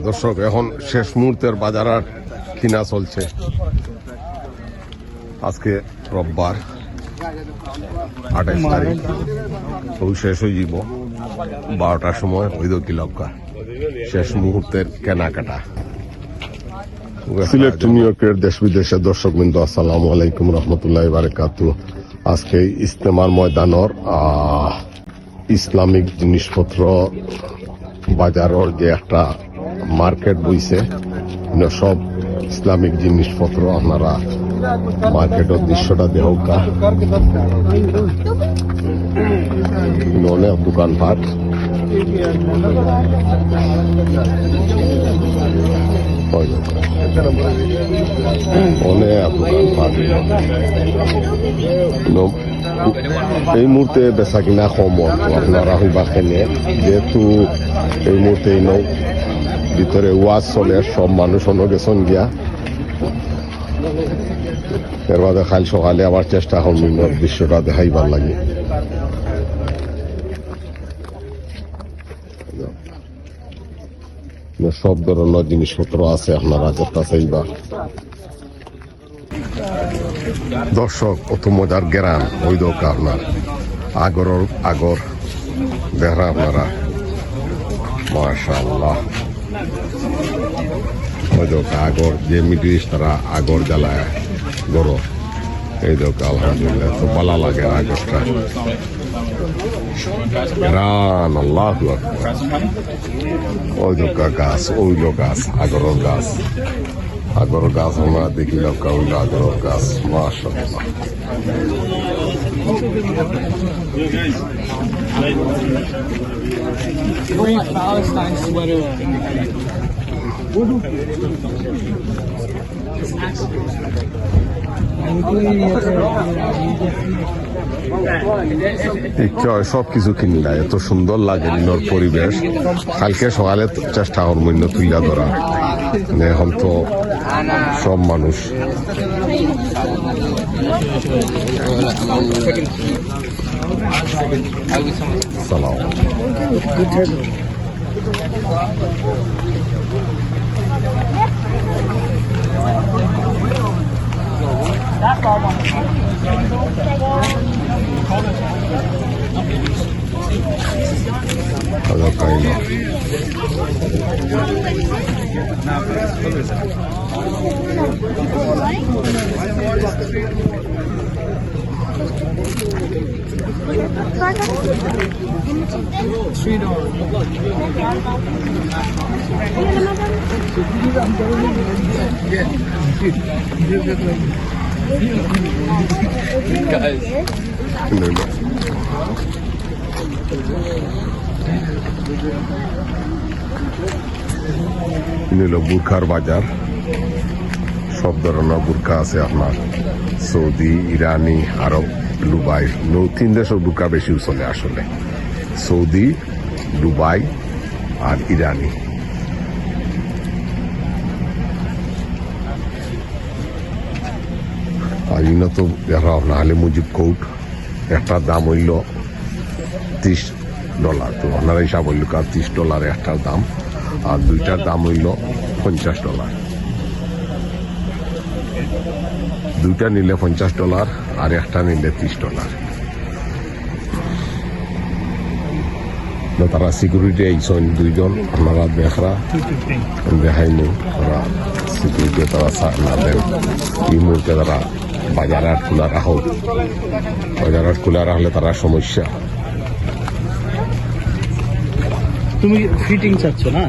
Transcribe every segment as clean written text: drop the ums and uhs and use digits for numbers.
দর্শক এখন শেষ মুহূর্তের বাজার আর কিনা চলছে। আজকে রোববার 28 তারিখ, শেষ হয়ে যাব 12টার সময়। ওই কিলকা শেষ মুহূর্তের কেনাকাটা। সিলেট নিউ ইয়র্কের দেশ বিদেশের দর্শক বিন্দু আসসালামু আলাইকুম রহমতুল্লাহ বারাকাতু। আজকে ইস্তেমার ময়দানর ইসলামিক জিনিসপত্র বাজারের যে একটা মার্কেট বইছে, সব ইসলামিক জিনিসপত্র আপনারা মার্কেটের দৃশ্যটা দেখা। অনেক দোকানপাট, অনেক দোকানপাট। এই মুহূর্তে বেচা কিনা কম, আপনারা হইবা কেনে, যেহেতু এই মুহূর্তে ভিতরে ওয়াজ চলে, সব মানুষ অন্য গেছেন গিয়া। এর বাদে কাল সকালে আবার চেষ্টা করবেন দৃশ্যটা দেখাইবার লাগে। সব ধরনের জিনিসপত্র আছে, আপনারা যেটা চাইবা। দর্শক অত মজার গেরান ওই দোকা আপনার আগর দেখা আপনারা, মাশাআল্লাহ। ওই দোকা আগর যে মিডিস তারা আগর জ্বালায় গরো, এই দোকা আলহামদুলিল্লাহ তো ভালো লাগে আগরটা। রান আল্লাহ ওই দোকা গাছ, ওইল গাছ, আগরের গাছ। আগর গাছ আমরা দেখি লক্কা হইল আগর গাছ, মাশাআল্লাহ। সব কিছু কিনলা, এত সুন্দর লাগে দিনের পরিবেশ। কালকে সকালে চেষ্টা করব তুইলা ধরা, এখন তো সব মানুষ সালাম। বুরখার বাজার, সব ধরনের বুরখা আছে আপনার। সৌদি, ইরানি, আরব, দুবাই, 3 দেশের বুরখা বেশি চলে আসলে। সৌদি, দুবাই আর ইরানি। আর ইনো তো দেখা আপনার আলে মুজিব কোট, একটার দাম হইল $30। তো আপনারা হিসাব হইল $30 একটার দাম, আর দুইটার দাম হইল $50। দুইটা নিলে $50 আর একটা নিলে $30। তারা সিকিউরিটি আইসন দুইজন, আপনারা দেখরা দেখাইনি তারা সিকিউরিটি, তারা না দেন। এই মুহূর্তে তারা বাজার হাট খোলা রাখো, বাজার হাট খোলা রাখলে তারা সমস্যা। তুমি ফিটিং চাচ্ছ না?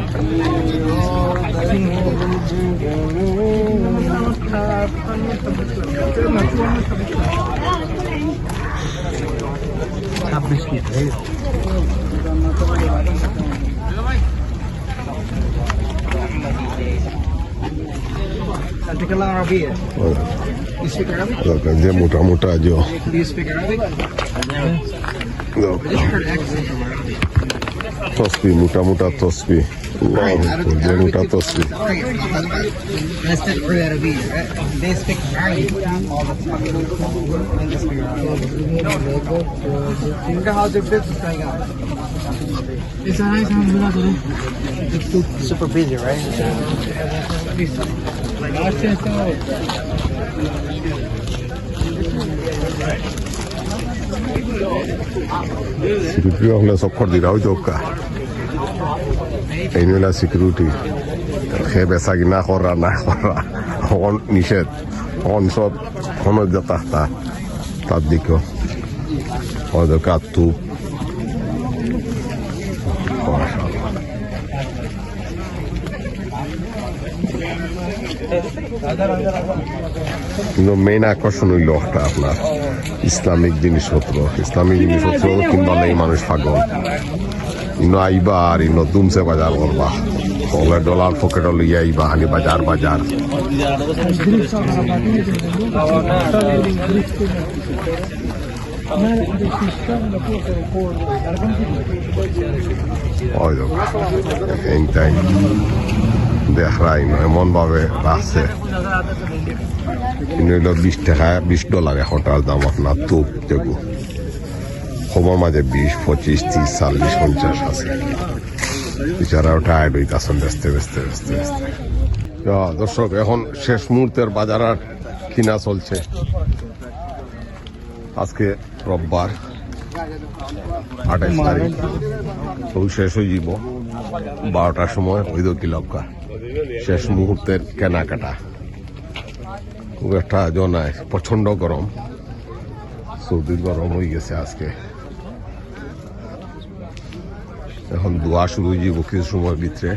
যে মোটা মোটা তসবি, মোটা মোটা তসবি। যেটা তো That's the Arabic. They speak Arabic all the time. Super busy, right? Security হলে সব কর দিরা হয়তো এই নইলা সিকিউরিটি সে বেচা কিনা করা না করা এখন নিষেধ এখন সব এখন তাহতা তার দিকেও হয়তো কাতু কিন্তু মেইন আকর্ষণ হইল একটা আপনার ইসলামিক জিনিসপত্র কিনবা নেই মানুষ পাগল ইনো আইবা আর ইনো দুমসে বাজার করবা হলে ডলার পকেট লইয়া আইবা খালি বাজার বাজার এইটাই দেখরাই এমন ভাবে রাখছে কিন্তু $20 $20 এখনটার দাম আপনার তুপ দেখো খবর মাঝে 20 25 30 40 50 আছে বিচারাও টায়ার্ড হইতাছেন বেচতে বেচতে বেচতে বেচতে দর্শক এখন শেষ মুহূর্তের বাজার আর কিনা চলছে আজকে রোববার 28 তারিখ সব শেষ হয়ে যাব 12টার সময় ওই দো কিলকা শেষ মুহূর্তের কেনাকাটা খুব একটা জনায় প্রচন্ড গরম সৌদির গরম হয়ে গেছে আজকে এখন দোয়া শুরু হয়ে যাব কিছু সময়ের ভিতরে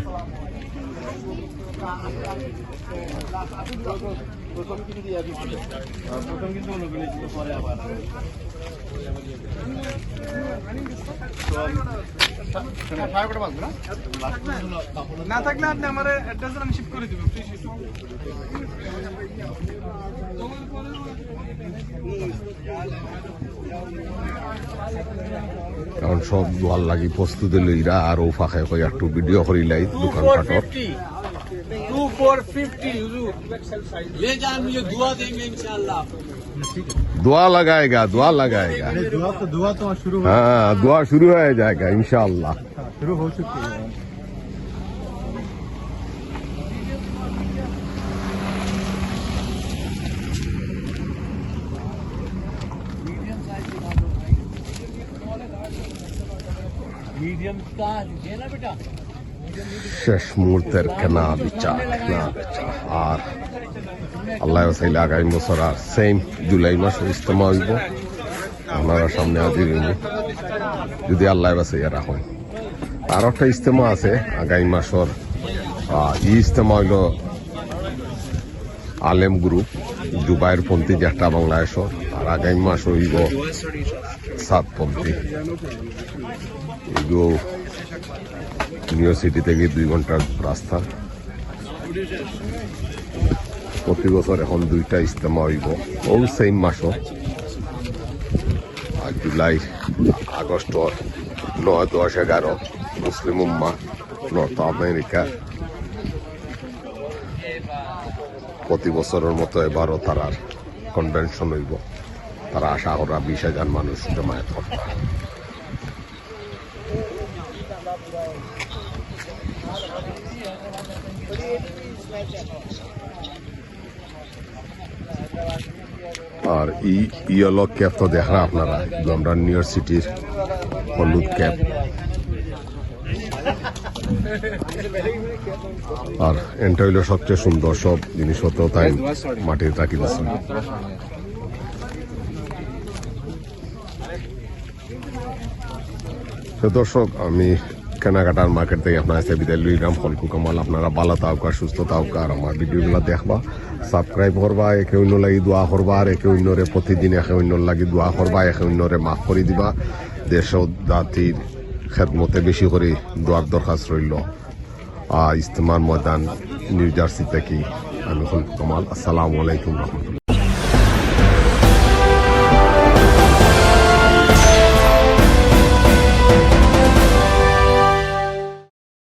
না থাকলে আপনি আমার অ্যাড্রেস আমি শিফট করে দিব কারণ সব দোয়ার লাগি প্রস্তুতি লইরা আর ও ফাঁকে কই একটু ভিডিও করিলাই দোকানপাটর 2450 हुजूर ले जान मुझे दुआ देंगे इंशाल्लाह दुआ लगाएगा दुआ तो शुरू हाँ दुआ शुरू हो जाएगा इंशाल्लाह शुरू हो चुकी है मीडियम का है ना बेटा শেষ মুহূর্তের কেনা বেচা আর আল্লাহ চাইলে আগামী বছর আর সেম জুলাই মাস ইজতেমা হইব আপনারা সামনে হাজির হইব যদি আল্লাহ বাঁচাইয়া রাখেন আর একটা ইজতেমা আছে আগামী মাসের ইজতেমা হইল আলেম গ্রুপ জুবাইর পন্থী যেটা বাংলাদেশের আর আগামী মাস হইব সাতপন্থী এগুলো ইউনিভার্সিটি থেকে 2 ঘন্টার রাস্তা প্রতি বছর এখন 2টা ইজতেমা হইব ও সেম মাসও জুলাই আগস্টর 9 10 11 মুসলিম উম্মা নর্থ আমেরিকা প্রতি বছরের মতো এবারও তারার কনভেনশন হইব তারা আশা করা 20,000 মানুষ জমায়েত করবে আর ইয়েলো ক্যাপ তো দেখা আপনারা আমরা নিউ ইয়র্ক সিটির হলুদ ক্যাপ আর এটা হইল সবচেয়ে সুন্দর সব জিনিসপত্র তাই মাটির রাখি দিচ্ছে দর্শক আমি কেনাকাটার মার্কেট থেকে আপনার কাছে বিদায় লইলাম ফলকু কামাল আপনারা ভালো থাকুক সুস্থ থাকুক আর আমার ভিডিওগুলো দেখবা সাবস্ক্রাইব করবা একে অন্য লাগি দোয়া করবা আর একে অন্যরে প্রতিদিন একে অন্য লাগি দোয়া করবা একে অন্যরে মাফ করে দিবা দেশ জাতির খেদমতে বেশি করে দোয়ার দরখাস্ত রইল ইজতেমার ময়দান নিউ জার্সি থেকে আমি ফলকু কামাল আসসালামু আলাইকুম রহমতুল্লাহ।